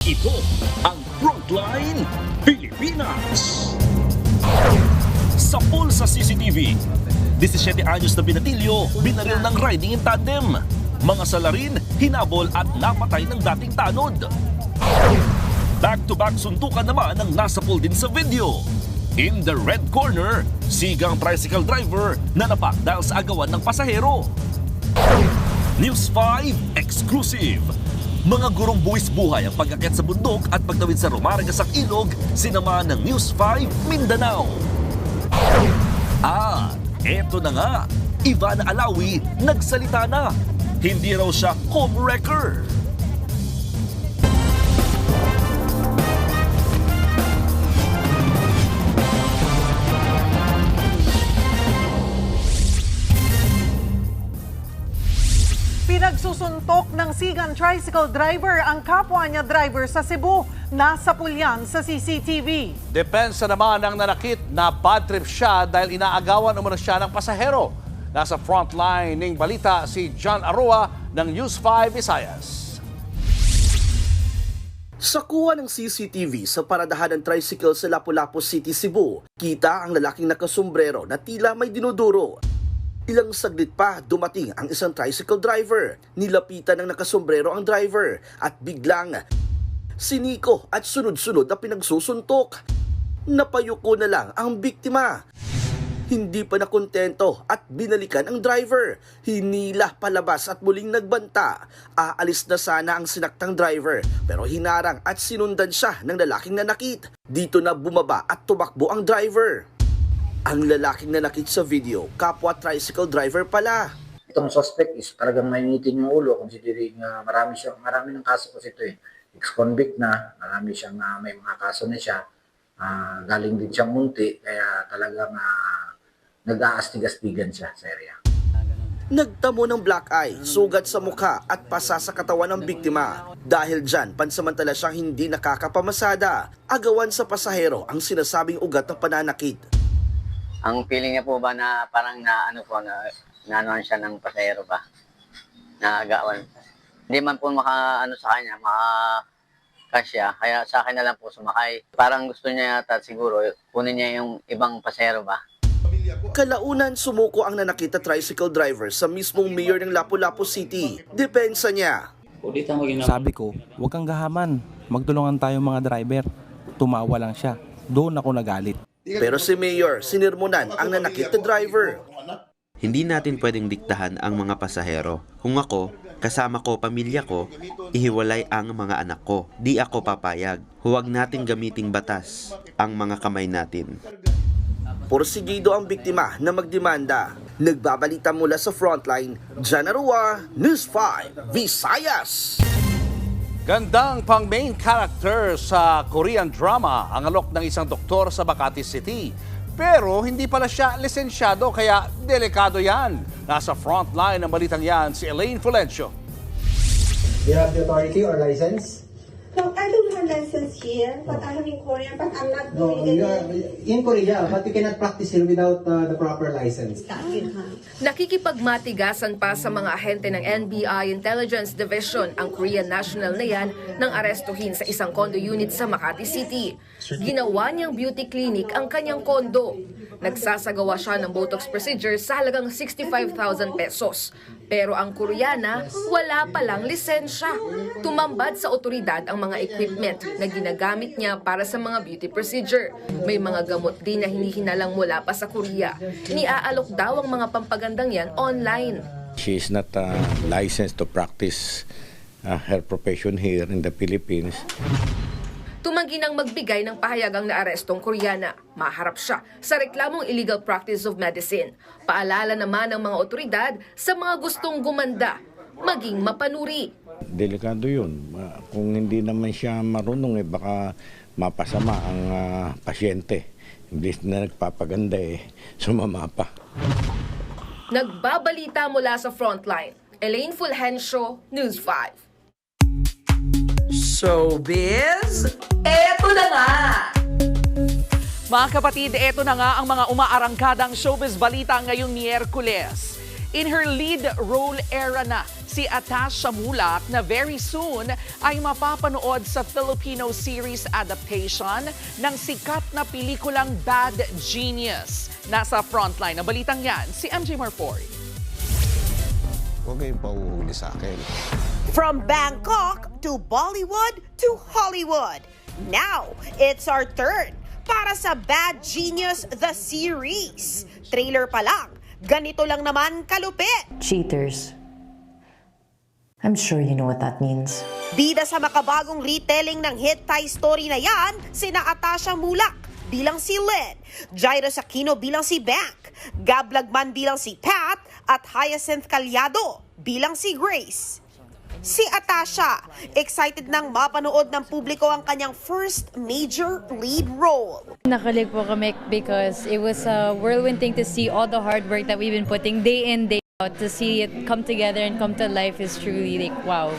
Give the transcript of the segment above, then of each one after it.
Ito ang Frontline Pilipinas. Sa pool sa CCTV, 17 anyos na binatilyo, binaril ng riding in tandem. Mga salarin, hinabol at napatay ng dating tanod. Back-to-back suntukan naman ang nasa pool din sa video. In the red corner, sigang tricycle driver na napak dahil sa agawan ng pasahero. News 5 Exclusive. Mga gurong buwis buhay ang pag-akyat sa bundok at pagtawid sa Romarangasang Ilog, sinamahan ng News 5 Mindanao. Eto na nga, Ivana Alawi nagsalita na. Hindi raw siya homewrecker. Pinagsusuntok ng sigang tricycle driver ang kapwa niya driver sa Cebu. Nasa pulyan sa CCTV. Depensa naman ng nanakit na bad trip siya dahil inaagawan umano siya ng pasahero. Nasa frontline ng balita si John Arroa ng News 5 Visayas. Sa kuha ng CCTV sa paradahan ng tricycle sa Lapu-Lapu City, Cebu, kita ang lalaking nakasombrero na tila may dinuduro. Ilang saglit pa, dumating ang isang tricycle driver. Nilapitan ng nakasombrero ang driver at biglang siniko at sunod-sunod na pinagsusuntok. Napayuko na lang ang biktima. Hindi pa nakontento at binalikan ang driver. Hinila palabas at muling nagbanta. Aalis na sana ang sinaktang driver pero hinarang at sinundan siya ng lalaking nanakit. Dito na bumaba at tumakbo ang driver. Ang lalaking nanakit sa video, kapwa tricycle driver pala. Itong suspect is talagang mainitin yung ulo considering marami ng kaso kasi ito eh. Ex-convict na, marami siyang may mga kaso na siya. Galing din siyang munti, kaya talagang nag-aastig-astigan siya sa area. Nagtamo ng black eye, sugat sa mukha at pasa sa katawan ng biktima. Dahil dyan, pansamantala siyang hindi nakakapamasada. Agawan sa pasahero ang sinasabing ugat ng pananakit. Ang feeling niya po ba na parang naanuhan siya ng pasahero ba? Naagawan. Hindi man po sa kanya, makakasya. Kaya sa akin na lang po sumakay. Parang gusto niya yata siguro, kunin niya yung ibang pasahero ba? Kalaunan sumuko ang nanakita tricycle driver sa mismong mayor ng Lapu-Lapu City. Depensa niya. Sabi ko, huwag kang gahaman. Magtulungan tayo mga driver. Tumawa lang siya. Doon ako nagalit. Pero si mayor, sinirmonan ang nanakit na driver. Hindi natin pwedeng diktahan ang mga pasahero. Kung ako, kasama ko, pamilya ko, ihiwalay ang mga anak ko. Di ako papayag. Huwag natin gamiting batas ang mga kamay natin. Porsigido ang biktima na magdemanda. Nagbabalita mula sa frontline, John Arroa, News 5, Visayas. Gandang pang main character sa Korean drama ang alok ng isang doktor sa Makati City. Pero hindi pala siya lisensyado kaya delikado yan. Nasa frontline ng balitang yan si Elaine Fulencio. You have the authority or license? No, I don't have license here, but I have in Korea, but I'm not No, doing you are in Korea, but you cannot practice here without the proper license. Nakikipagmatigasan pa sa mga ahente ng NBI Intelligence Division ang Korean national na yan nang arestuhin sa isang condo unit sa Makati City. Ginawa niyang beauty clinic ang kanyang kondo. Nagsasagawa siya ng Botox procedure sa halagang 65,000 pesos. Pero ang Koreana, wala palang lisensya. Tumambad sa otoridad ang mga equipment na ginagamit niya para sa mga beauty procedure. May mga gamot din na hinihinalang mula pa sa Korea. Niaalok daw ang mga pampagandang yan online. She is not licensed to practice her profession here in the Philippines. Tumanggi nang magbigay ng pahayagang naarestong Koreana. Maharap siya sa reklamong illegal practice of medicine. Paalala naman ng mga otoridad sa mga gustong gumanda, maging mapanuri. Delikado yun. Kung hindi naman siya marunong, baka mapasama ang pasyente. Imbis na nagpapaganda, sumama pa. Nagbabalita mula sa frontline. Elaine Fulgencio, News 5. Showbiz, eto na nga! Mga kapatid, eto na nga ang mga umaarangkadang showbiz balita ngayong Miyerkules. In her lead role era na si Atasha Mulak na very soon ay mapapanood sa Filipino series adaptation ng sikat na pelikulang Bad Genius. Nasa frontline ng balitang yan, si MJ Marfori. Huwag kayong pauhuli sa akin. From Bangkok to Bollywood to Hollywood. Now, it's our turn para sa Bad Genius the Series. Trailer pa lang, ganito lang naman kalupit. Cheaters. I'm sure you know what that means. Bida sa makabagong retelling ng hit Thai story na yan, sina Atasha Mulak bilang si Lynn, Jairo Aquino bilang si Bank, Gab Lagman bilang si Pat, at Hyacinth Calyado bilang si Grace. Si Atasha, excited nang mapanood ng publiko ang kanyang first major lead role. Nakalig po kami because it was a whirlwind thing to see all the hard work that we've been putting day in, day out. To see it come together and come to life is truly like, wow.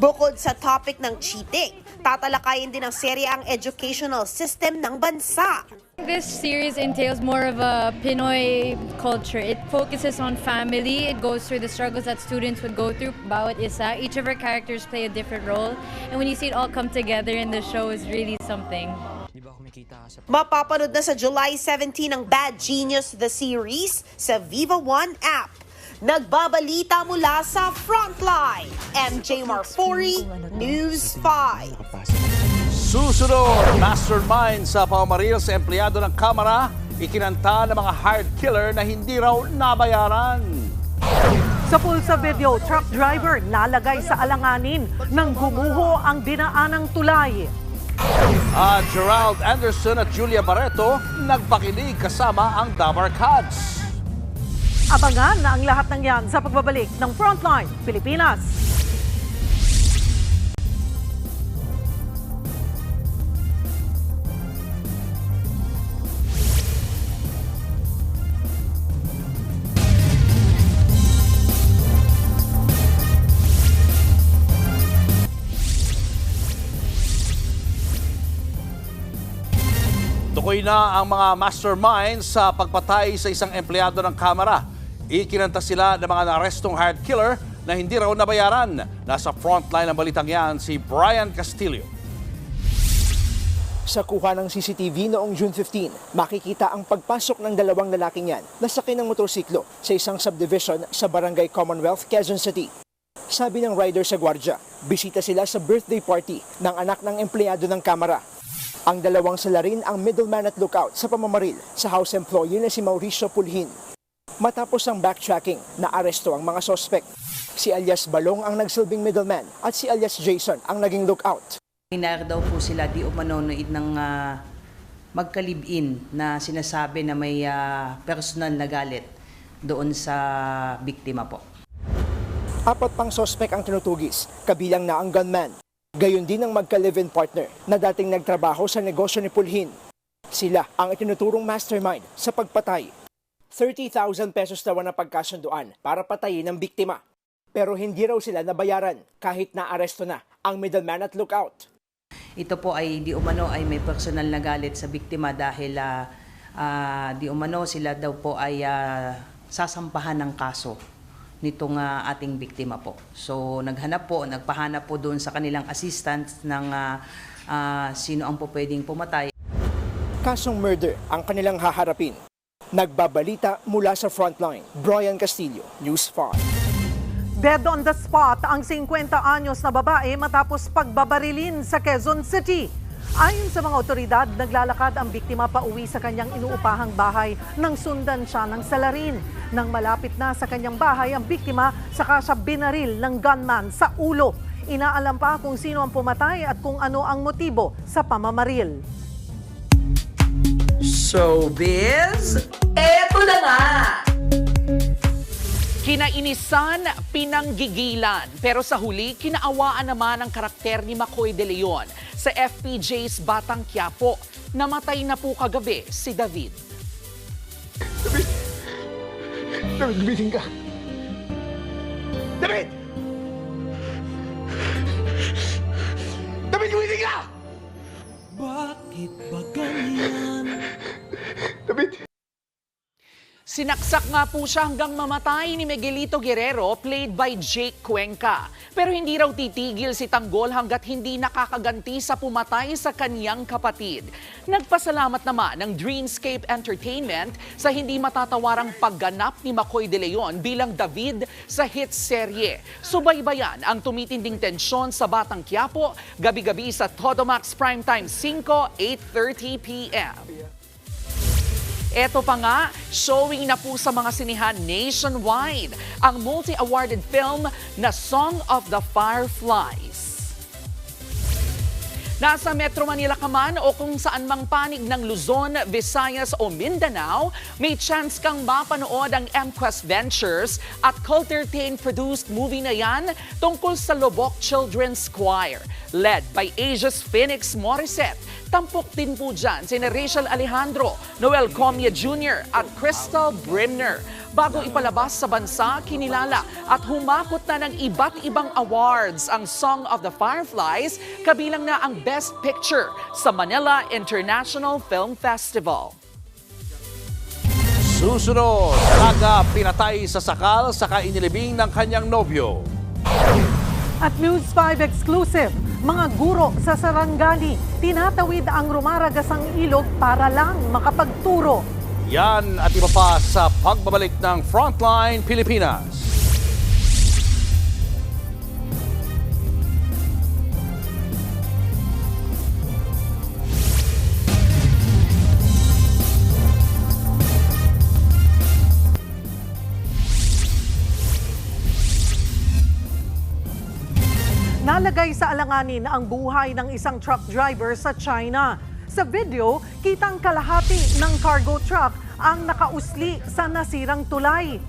Bukod sa topic ng cheating, tatalakayin din ng serye ang educational system ng bansa. This series entails more of a Pinoy culture. It focuses on family. It goes through the struggles that students would go through. Bawat isa, each of our characters play a different role. And when you see it all come together in the show, is really something. Mapapanood na sa July 17 ang Bad Genius the Series sa Viva One app. Nagbabalita mula sa Frontline, MJ Marfori, News 5. Susunod, mastermind sa pamamaril sa empleyado ng Kamara, ikinanta ng mga hired killer na hindi raw nabayaran. Sa pulsa video, truck driver nalagay sa alanganin nang gumuho ang dinaanang tulay. At Gerald Anderson at Julia Barreto nagpakinig kasama ang Damar Cats. Abangan na ang lahat ng yan sa pagbabalik ng Frontline Pilipinas. Tukoy na ang mga masterminds sa pagpatay sa isang empleyado ng Kamara. Ikinanta sila ng mga naarestong hired killer na hindi raw nabayaran. Nasa frontline ng balitang yan si Brian Castillo. Sa kuha ng CCTV noong June 15, makikita ang pagpasok ng dalawang lalaking yan na sakay ng motorsiklo sa isang subdivision sa Barangay Commonwealth, Quezon City. Sabi ng rider sa gwardya, bisita sila sa birthday party ng anak ng empleyado ng Kamara. Ang dalawang salarin ang middleman at lookout sa pamamaril sa house employee na si Mauricio Pulhin. Matapos ang backtracking, naaresto ang mga sospek. Si alias Balong ang nagsilbing middleman at si alias Jason ang naging lookout. Hinayar daw po sila di umanonoid ng magkalibin na sinasabi na may personal na galit doon sa biktima po. 4 pang sospek ang tinutugis, kabilang na ang gunman. Gayon din ang magka-live-in partner na dating nagtrabaho sa negosyo ni Pulhin. Sila ang itinuturong mastermind sa pagpatay. 30,000 pesos daw ang pagkasunduan para patayin ang biktima. Pero hindi raw sila nabayaran kahit naaresto na ang middleman at lookout. Ito po ay di umano ay may personal na galit sa biktima dahil di umano sila daw po ay sasampahan ng kaso nitong ating biktima po. So nagpahanap po doon sa kanilang assistant ng sino ang po pwedeng pumatay. Kasong murder ang kanilang haharapin. Nagbabalita mula sa Frontline, Brian Castillo, News 5. Dead on the spot ang 50 anyos na babae matapos pagbabarilin sa Quezon City. Ayon sa mga otoridad, naglalakad ang biktima pauwi sa kanyang inuupahang bahay nang sundan siya ng salarin. Nang malapit na sa kanyang bahay ang biktima, saka siya binaril ng gunman sa ulo. Inaalam pa kung sino ang pumatay at kung ano ang motibo sa pamamaril. Showbiz, eto na nga! Kinainisan, pinanggigilan, pero sa huli, kinaawaan naman ang karakter ni Makoy De Leon sa FPJ's Batang Quiapo. Namatay na po kagabi si David. David, gumising ka! David! David, gumising ka! Bakit ba ganyan? David! Sinaksak nga po siya hanggang mamatay ni Miguelito Guerrero, played by Jake Cuenca. Pero hindi raw titigil si Tanggol hanggat hindi nakakaganti sa pumatay sa kaniyang kapatid. Nagpasalamat naman ng Dreamscape Entertainment sa hindi matatawarang pagganap ni Macoy De Leon bilang David sa hit serye. Subaybayan ang tumitinding tensyon sa Batang Quiapo, gabi-gabi sa Todomax Primetime 5, 8:30 p.m. Eto pa nga, showing na po sa mga sinihan nationwide ang multi-awarded film na Song of the Fireflies. Nasa Metro Manila ka man o kung saan mang panig ng Luzon, Visayas o Mindanao, may chance kang mapanood ang MQuest Ventures at Cultertain-produced movie na yan tungkol sa Lobok Children's Choir, led by Asia's Phoenix Morissette. Tampok din po dyan sina Rachel Alejandro, Noel Comia Jr. at Crystal Brimner. Bago ipalabas sa bansa, kinilala at humakot na ng iba't ibang awards ang Song of the Fireflies, kabilang na ang Best Picture sa Manila International Film Festival. Susunod, aga pinatay sa sakal sa inilibing ng kanyang nobyo. At News 5 exclusive, mga guro sa Sarangani, tinatawid ang rumaragasang ilog para lang makapagturo. Yan at iba pa sa pagbabalik ng Frontline Pilipinas. Nalagay sa alanganin ang buhay ng isang truck driver sa China. Sa video, kitang kalahati ng cargo truck ang nakausli sa nasirang tulay.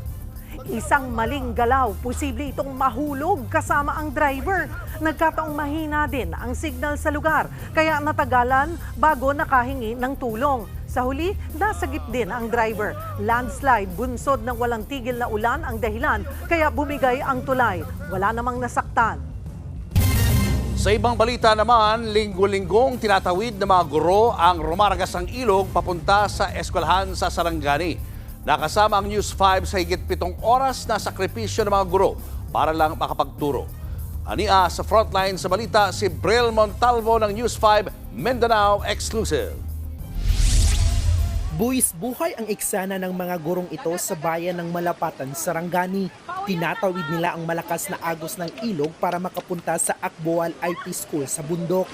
Isang maling galaw, posible itong mahulog kasama ang driver. Nagkataong mahina din ang signal sa lugar, kaya natagalan bago nakahingi ng tulong. Sa huli, nasagip din ang driver. Landslide, bunsod ng walang tigil na ulan ang dahilan, kaya bumigay ang tulay. Wala namang nasaktan. Sa ibang balita naman, linggo-linggong tinatawid ng mga guro ang rumaragasang ilog papunta sa eskwelahan sa Sarangani. Nakasama ang News 5 sa higit 7 oras na sakripisyo ng mga guro para lang makapagturo. Ania sa frontline sa balita si Bril Montalvo ng News 5 Mindanao Exclusive. Buwis buhay ang eksena ng mga gurong ito sa bayan ng Malapatan, Sarangani. Tinatawid nila ang malakas na agos ng ilog para makapunta sa Akboal IP School sa bundok.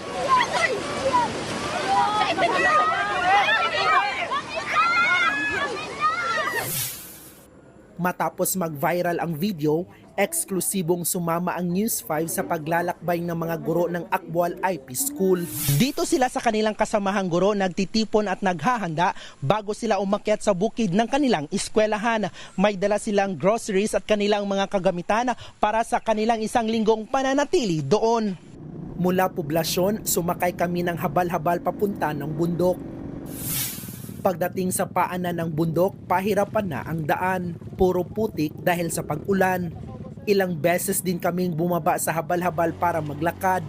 Matapos mag-viral ang video, eksklusibong sumama ang News 5 sa paglalakbay ng mga guro ng Akboal IP School. Dito sila sa kanilang kasamahang guro nagtitipon at naghahanda bago sila umakyat sa bukid ng kanilang eskwelahan. May dala silang groceries at kanilang mga kagamitan para sa kanilang isang linggong pananatili doon. Mula poblasyon, sumakay kami ng habal-habal papunta ng bundok. Pagdating sa paanan ng bundok, pahirapan na ang daan. Puro putik dahil sa pag-ulan. Ilang beses din kaming bumaba sa habal-habal para maglakad.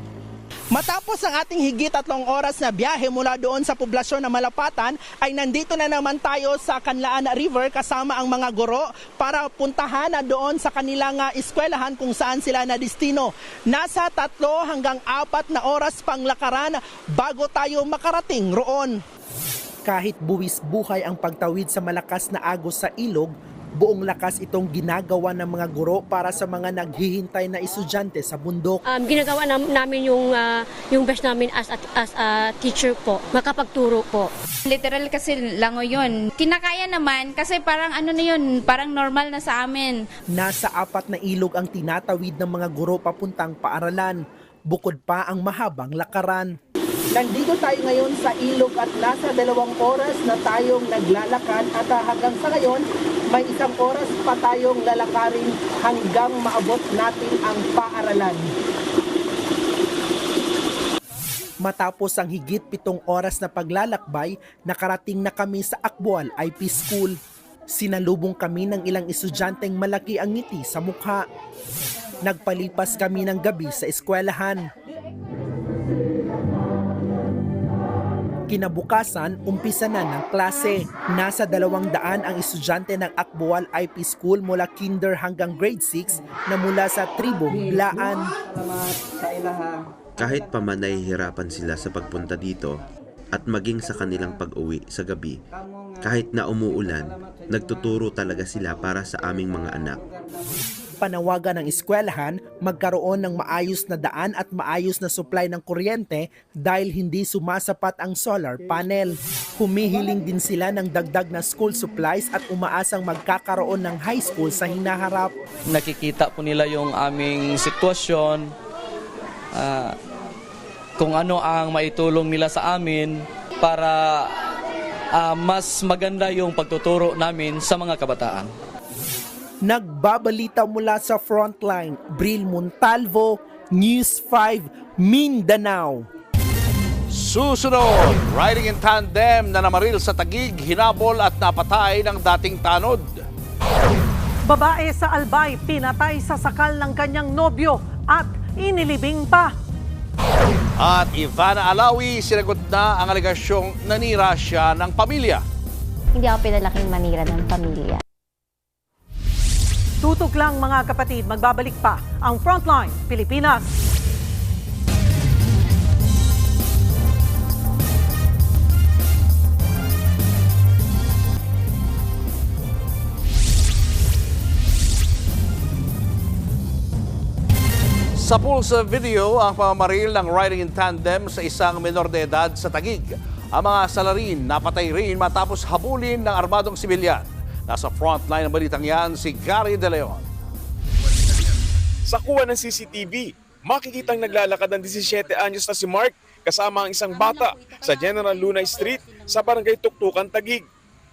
Matapos ang ating higit 3 oras na biyahe mula doon sa poblasyon ng Malapatan, ay nandito na naman tayo sa Canlaan River kasama ang mga guro para puntahan na doon sa kanilang eskwelahan kung saan sila na destino. Nasa 3 hanggang 4 na oras pang lakaran bago tayo makarating roon. Kahit buwis buhay ang pagtawid sa malakas na agos sa ilog, buong lakas itong ginagawa ng mga guro para sa mga naghihintay na estudyante sa bundok. Ginagawa namin yung best namin as a teacher po, makapagturo po. Literal kasi lango yun. Kinakaya naman kasi parang ano na yun, parang normal na sa amin. Nasa 4 na ilog ang tinatawid ng mga guro papuntang paaralan, bukod pa ang mahabang lakaran. Nandito tayo ngayon sa ilog at nasa 2 oras na tayong naglalakad at hanggang sa ngayon may 1 oras pa tayong lalakarin hanggang maabot natin ang paaralan. Matapos ang higit 7 oras na paglalakbay, nakarating na kami sa Akboal IP School. Sinalubong kami ng ilang estudyanteng malaki ang ngiti sa mukha. Nagpalipas kami ng gabi sa eskwelahan. Kinabukasan, umpisa na ng klase. Nasa 200 ang estudyante ng Akbual IP School mula kinder hanggang grade 6 na mula sa tribong Blaan. Kahit pa man nahihirapan sila sa pagpunta dito at maging sa kanilang pag-uwi sa gabi, kahit na umuulan, nagtuturo talaga sila para sa aming mga anak. Panawagan ng eskwelahan magkaroon ng maayos na daan at maayos na supply ng kuryente dahil hindi sumasapat ang solar panel. Humihiling din sila ng dagdag na school supplies at umaasang magkakaroon ng high school sa hinaharap. Nakikita po nila yung aming sitwasyon, kung ano ang maitulong nila sa amin para mas maganda yung pagtuturo namin sa mga kabataan. Nagbabalita mula sa frontline, Bril Montalvo, News 5, Mindanao. Susunod, riding in tandem na namaril sa Taguig, hinabol at napatay ng dating tanod. Babae sa Albay, pinatay sa sakal ng kanyang nobyo at inilibing pa. At Ivana Alawi, sinagot na ang alegasyong nanira siya ng pamilya. Hindi ako pinalaking manira ng pamilya. Tutok lang mga kapatid, magbabalik pa ang Frontline Pilipinas. Sa pulsa video, ang pamamaril ng riding in tandem sa isang menor de edad sa Taguig. Ang mga salarin napatay rin matapos habulin ng armadong sibilyan. Nasa frontline ng balitang yan si Gary De Leon. Sa kuha ng CCTV, makikitang naglalakad ang 17 anyos na si Mark kasama ang isang bata sa General Lunay Street sa Barangay Tuktukan, Taguig.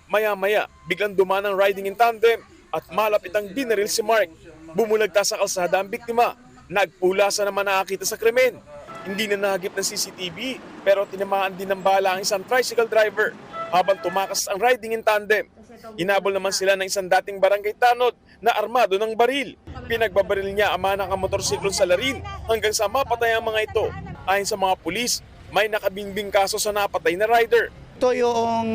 Maya-maya, biglang dumaan ang riding in tandem at malapit ang binaril si Mark. Bumulagta sa kalsada ang biktima. Nagpulasa naman nakakita sa krimen. Hindi na nahagip ng CCTV pero tinamaan din ng bala ang isang tricycle driver habang tumakas ang riding in tandem. Inabol naman sila ng isang dating barangay tanod na armado ng baril. Pinagbabaril niya ang mga nakamotorsiklong salarin hanggang sa mapatay ang mga ito. Ayon sa mga pulis, may nakabingbing kaso sa napatay na rider. Ito yung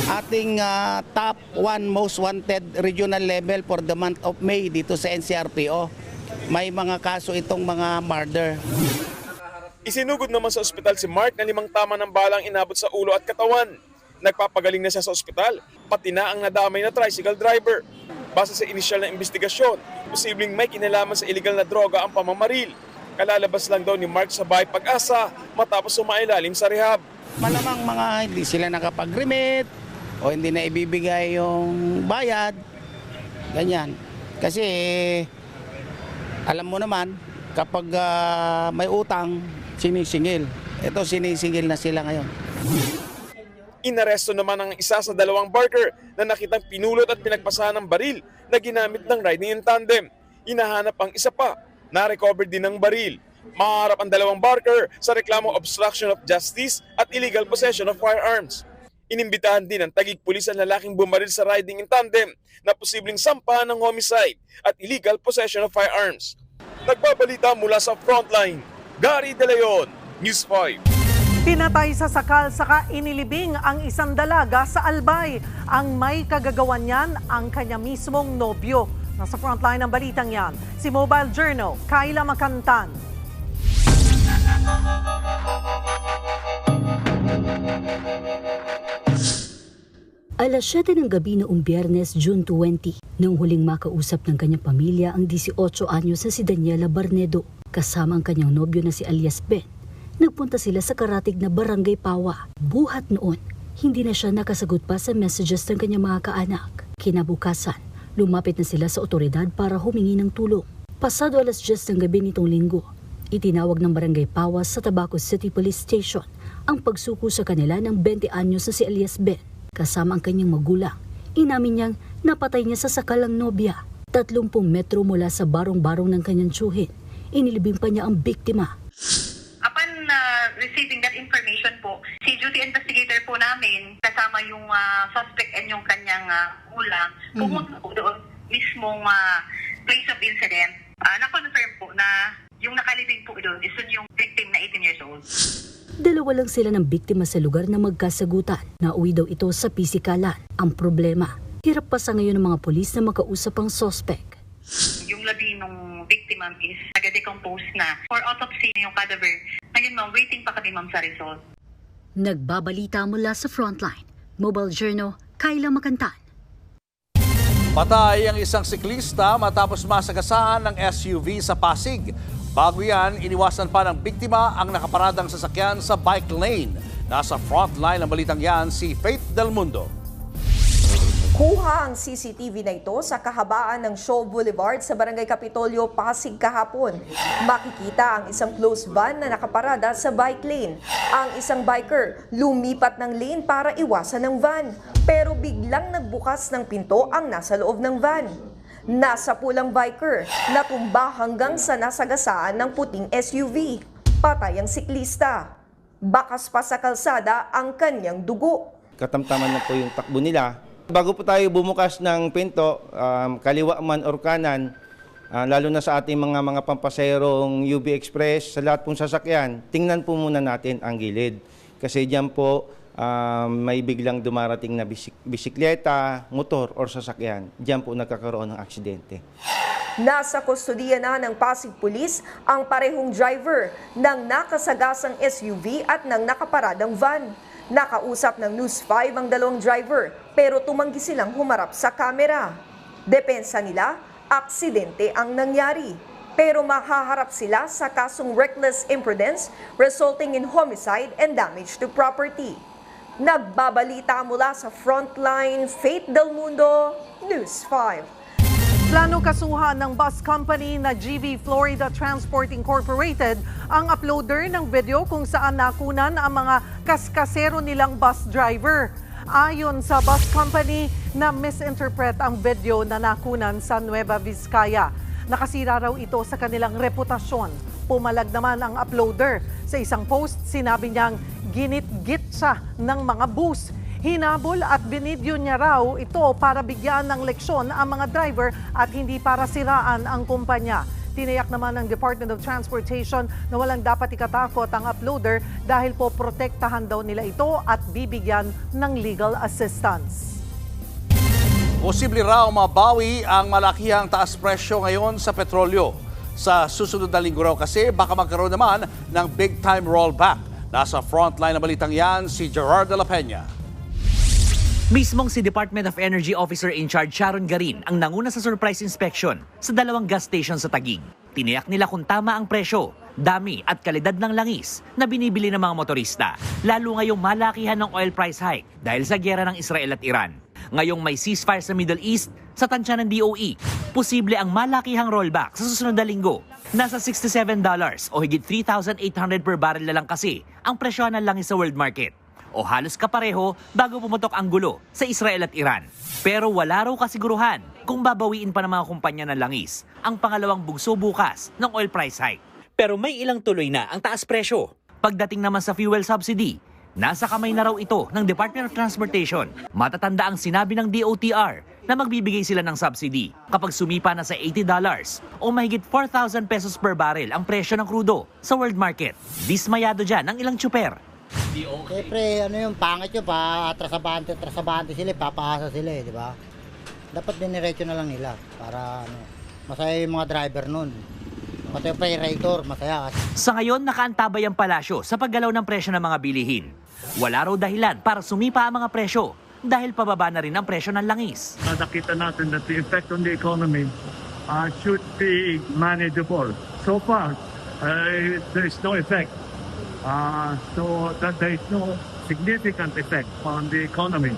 ating top 1 most wanted regional level for the month of May dito sa NCRPO. May mga kaso itong mga murder. Isinugod naman sa ospital si Mark na 5 tama ng balang inabot sa ulo at katawan. Nagpapagaling na siya sa ospital, pati na ang nadamay na tricycle driver. Base sa inisyal na investigasyon, posibleng may kinalaman sa illegal na droga ang pamamaril. Kalalabas lang daw ni Mark sa Bahay Pag-asa matapos sumailalim sa rehab. Malamang mga hindi sila nakapag-remit o hindi na ibibigay yung bayad. Ganyan. Kasi alam mo naman, kapag may utang, sinisingil. Ito sinisingil na sila ngayon. Inaresto naman ang isa sa 2 barker na nakitang pinulot at pinagpasahan ng baril na ginamit ng riding in tandem. Hinahanap ang isa pa, na-recover din ng baril. Maharap ang 2 barker sa reklamong obstruction of justice at illegal possession of firearms. Inimbitahan din ng Taguig Police ang lalaking bumaril sa riding in tandem na posibleng sampahan ng homicide at illegal possession of firearms. Nagbabalita mula sa Frontline, Gary De Leon, News 5. Pinatay sa sakal saka inilibing ang isang dalaga sa Albay. Ang may kagagawan niyan ang kanya mismong nobyo. Nasa frontline ng balitang yan, si Mobile Journal, Kayla Makantan. Alas 7 ng gabi noong Biyernes, June 20, nang huling makausap ng kanyang pamilya ang 18 anyos na si Daniela Barnedo, kasama ang kanyang nobyo na si Alias Ben. Nagpunta sila sa karatig na Barangay Pawa. Buhat noon, hindi na siya nakasagot pa sa messages ng kanyang mga kaanak. Kinabukasan, lumapit na sila sa otoridad para humingi ng tulong. Pasado alas 10 ng gabi nitong linggo, itinawag ng Barangay Pawa sa Tabaco City Police Station ang pagsuko sa kanila ng 20 anyos na si Alias Ben. Kasama ang kanyang magulang, inamin niyang napatay niya sa sakalang nobya. 30 metro mula sa barong-barong ng kanyang tsuhin, inilibing pa niya ang biktima. Receiving that information po, si duty investigator po namin, kasama yung suspect and yung kanyang ulang, pumunta po doon mismong place of incident. Na-confirm po na yung nakalibing po doon is yung victim na 18 years old. Dalawa lang sila ng biktima sa lugar na magkasagutan. Nauwi daw ito sa pisikalan. Ang problema, hirap pa sa ngayon ng mga pulis na makausap ang suspect. Yung labi ng victim is nag-decompose na. For autopsy yung cadaver. Ngayon ma'am, waiting pa kami ma'am sa result. Nagbabalita mula sa Frontline. Mobile Journal, Kayla Makantan. Patay ang isang siklista matapos masagasaan ng SUV sa Pasig. Bago yan, iniwasan pa ng biktima ang nakaparadang sasakyan sa bike lane. Nasa frontline ng balitang yan si Faith Del Mundo. Kuha ang CCTV na ito sa kahabaan ng Shaw Boulevard sa Barangay Kapitolyo, Pasig kahapon. Makikita ang isang closed van na nakaparada sa bike lane. Ang isang biker lumipat ng lane para iwasan ng van. Pero biglang nagbukas ng pinto ang nasa loob ng van. Nasa pulang biker, natumba hanggang sa nasagasaan ng puting SUV. Patay ang siklista. Bakas pa sa kalsada ang kanyang dugo. Katamtaman na po yung takbo nila. Bago po tayo bumukas ng pinto, kaliwa man or kanan, lalo na sa ating mga pampaserong UB Express, sa lahat pong sasakyan, tingnan po muna natin ang gilid. Kasi diyan po may biglang dumarating na bisikleta, motor or sasakyan. Diyan po nagkakaroon ng aksidente. Nasa kustodiya na ng Pasig Police ang parehong driver ng nakasagasang SUV at ng nakaparadang van. Nakausap ng News 5 ang dalawang driver pero tumanggi silang humarap sa kamera. Depensa nila, aksidente ang nangyari. Pero mahaharap sila sa kasong reckless imprudence resulting in homicide and damage to property. Nagbabalita mula sa Frontline, Faith Del Mundo, News 5. Plano kasuhan ng bus company na GV Florida Transport Incorporated ang uploader ng video kung saan nakunan ang mga kaskasero nilang bus driver. Ayon sa bus company na misinterpret ang video na nakunan sa Nueva Vizcaya. Nakasira raw ito sa kanilang reputasyon. Pumalag naman ang uploader. Sa isang post, sinabi niyang ginit-git siya ng mga bus. Hinabol at binidyo niya raw ito para bigyan ng leksyon ang mga driver at hindi para siraan ang kumpanya. Tinayak naman ng Department of Transportation na walang dapat ikatakot ang uploader dahil po protektahan daw nila ito at bibigyan ng legal assistance. Posible raw mabawi ang malakihang taas presyo ngayon sa petrolyo. Sa susunod na linggo raw kasi baka magkaroon naman ng big-time rollback. Nasa frontline na balitang yan si Gerard de la Peña. Mismong si Department of Energy Officer in Charge Sharon Garin ang nanguna sa surprise inspection sa 2 gas station sa Taguig. Tiniyak nila kung tama ang presyo, dami at kalidad ng langis na binibili ng mga motorista. Lalo ngayong malakihan ng oil price hike dahil sa giyera ng Israel at Iran. Ngayong may ceasefire sa Middle East, sa tansya ng DOE, posible ang malakihang rollback sa susunod na linggo. Nasa $67 o higit 3,800 per barrel na lang kasi ang presyo ng langis sa world market. O halos kapareho bago pumutok ang gulo sa Israel at Iran. Pero wala raw kasiguruhan kung babawiin pa ng mga kumpanya ng langis ang pangalawang bugso bukas ng oil price hike. Pero may ilang tuloy na ang taas presyo. Pagdating naman sa fuel subsidy, nasa kamay na raw ito ng Department of Transportation. Matatanda ang sinabi ng DOTR na magbibigay sila ng subsidy kapag sumipa na sa $80 o mahigit 4,000 pesos per barrel ang presyo ng krudo sa world market. Dismayado dyan ang ilang tsuper. Siyempre, pangit yun pa, trasabante sila, papahasa sila di ba? Dapat diniretso na lang nila para masaya yung mga driver nun. Pati yung operator, masaya. Sa ngayon, nakaantabay ang palasyo sa paggalaw ng presyo ng mga bilihin. Wala raw dahilan para sumipa ang mga presyo dahil pababa na rin ang presyo ng langis. Nakita natin that the effect on the economy should be manageable. So far, there is no effect. So that there is no significant effect on the economy.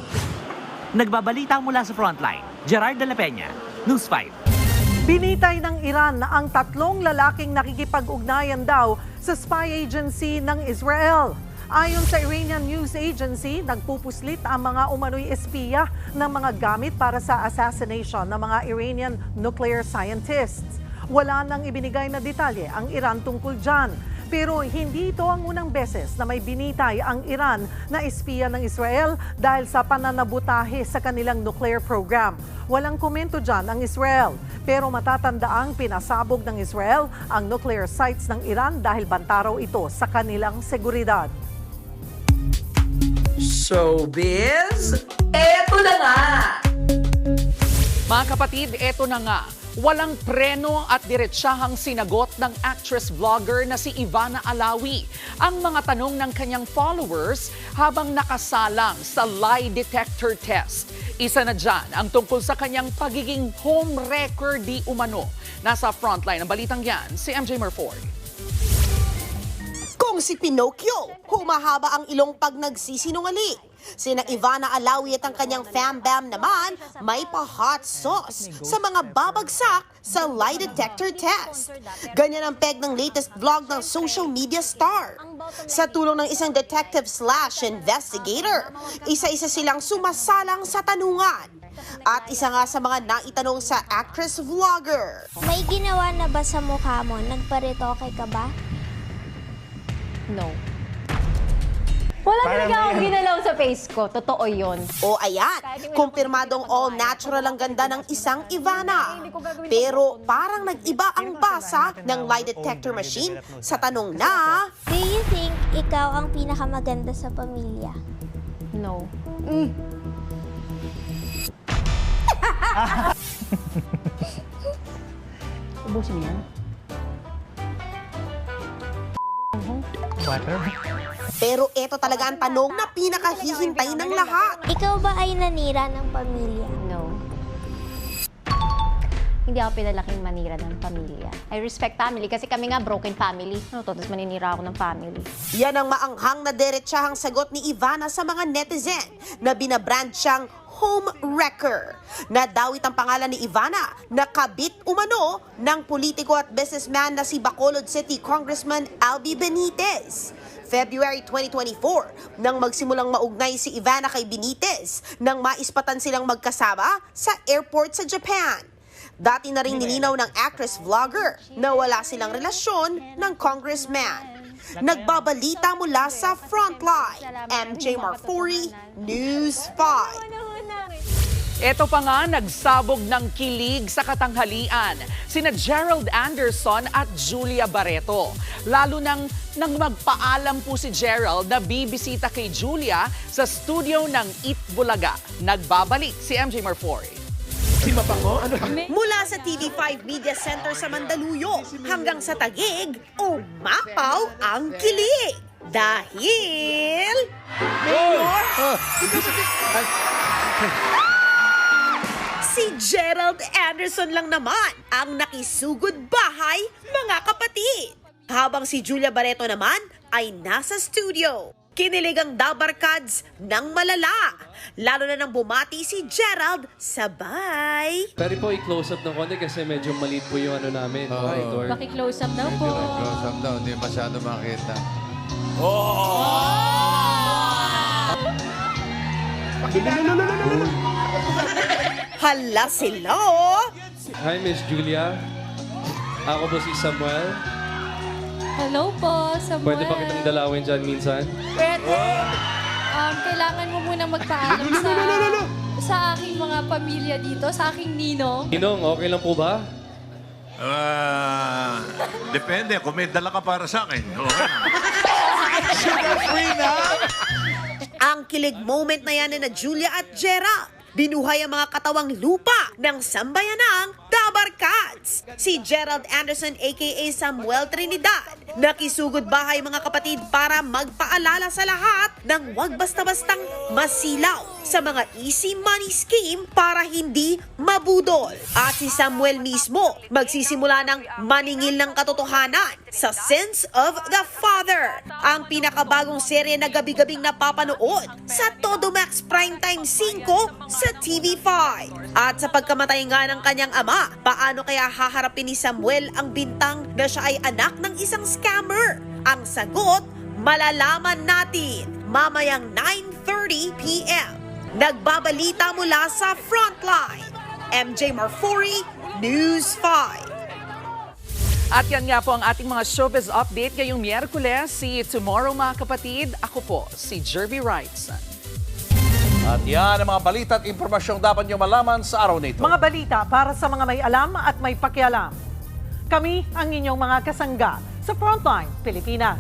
Nagbabalita mula sa Frontline, Gerard de la Peña, News 5. Binitay ng Iran na ang 3 lalaking nakikipag-ugnayan daw sa spy agency ng Israel. Ayon sa Iranian News Agency, nagpupuslit ang mga umano'y espiya ng mga gamit para sa assassination ng mga Iranian nuclear scientists. Wala nang ibinigay na detalye ang Iran tungkol dyan. Pero hindi ito ang unang beses na may binitay ang Iran na espiya ng Israel dahil sa pananabutahe sa kanilang nuclear program. Walang komento dyan ang Israel. Pero matatandaang pinasabog ng Israel ang nuclear sites ng Iran dahil banta raw ito sa kanilang seguridad. Showbiz, eto na nga! Mga kapatid, eto na nga. Walang preno at diretsahang sinagot ng actress-vlogger na si Ivana Alawi ang mga tanong ng kanyang followers habang nakasalang sa lie detector test. Isa na dyan ang tungkol sa kanyang pagiging homewrecker di umano. Nasa frontline ng balitang yan, si MJ Murford. Kung si Pinocchio, humahaba ang ilong pag nagsisinungaling. Sina Ivana Alawi at ang kanyang fam-bam naman may pa-hot sauce sa mga babagsak sa lie detector test. Ganyan ang peg ng latest vlog ng social media star. Sa tulong ng isang detective/investigator, isa-isa silang sumasalang sa tanungan. At isa nga sa mga naitanong sa actress-vlogger. May ginawa na ba sa mukha mo? Nagparitoke ka ba? No. Wala talaga akong ginalaw sa face ko. Totoo yun. O ayan, kumpirmadong all natural ang ganda ng isang Ivana. Pero parang nag-iba ang basa ng lie detector machine sa tanong na, Do you think ikaw ang pinakamaganda sa pamilya? No. Ubusin yan. Pero ito talaga ang tanong na pinakahihintay ng lahat. Ikaw ba ay nanira ng pamilya? No. Hindi ako pinalaking manira ng pamilya. I respect family kasi kami nga broken family. Tapos maninira ako ng family. Yan ang maanghang na diretsahang sagot ni Ivana sa mga netizen na binabrand siyang home wrecker. Nadawit ang pangalan ni Ivana na kabit umano ng politiko at businessman na si Bacolod City Congressman Albi Benitez. February 2024, nang magsimulang maugnay si Ivana kay Benitez nang maispatan silang magkasama sa airport sa Japan. Dati na rin nilinaw ng actress-vlogger na wala silang relasyon ng congressman. Nagbabalita mula sa Frontline, MJ Marfori, News 5. Ito pa nga, nagsabog ng kilig sa katanghalian sina Gerald Anderson at Julia Barreto. Lalo nang magpaalam po si Gerald na bibisita kay Julia sa studio ng Eat Bulaga. Nagbabalik si MJ Marfori. Mula sa TV5 Media Center sa Mandaluyong hanggang sa Taguig, umapaw ang kilig. Dahil... Si Gerald Anderson lang naman ang nakisugod bahay, mga kapatid. Habang si Julia Barreto naman ay nasa studio. Kinilig ang Dabarkads ng malala. Lalo na nang bumati si Gerald sabay. Pero po i-close up ng konti kasi medyo maliit po yung ano namin. Monitor. Paki-close up daw po. Close up daw, hindi masyado makita. Hala sila oh! Hi, Miss Julia. Ako po si Samuel. Hello po, Samuel. Pwede ba kitang dalawin dyan minsan? Pwede. Kailangan mo munang magpaalam sa aking mga pamilya dito, sa aking ninong. Ninong, okay lang po ba? Depende. Kung may dala ka para sa akin, okay na. Sugar-free na! Ang kilig moment na yan na Julia at Gerald. Binuhay ang mga katawang lupa ng sambayanang Dabarkads. Si Gerald Anderson aka Samuel Trinidad, nakisugod bahay mga kapatid para magpaalala sa lahat ng wag basta-bastang masilaw sa mga easy money scheme para hindi mabudol. At si Samuel mismo magsisimula ng maningil ng katotohanan sa Sins of the Father, ang pinakabagong serye na gabi-gabing napapanood sa Todo Max Primetime 5 sa TV5. At sa pagkamatay nga ng kanyang ama, paano kaya haharapin ni Samuel ang bintang na siya ay anak ng isang scammer? Ang sagot, malalaman natin mamayang 9:30 p.m. Nagbabalita mula sa Frontline, MJ Marfori, News 5. At yan nga po ang ating mga showbiz update ngayong Miyerkules. See you tomorrow mga kapatid. Ako po, si Jervy Wrightson. At yan ang mga balita at impormasyong dapat nyo malaman sa araw na ito. Mga balita para sa mga may alam at may pakialam. Kami ang inyong mga kasangga sa Frontline Pilipinas.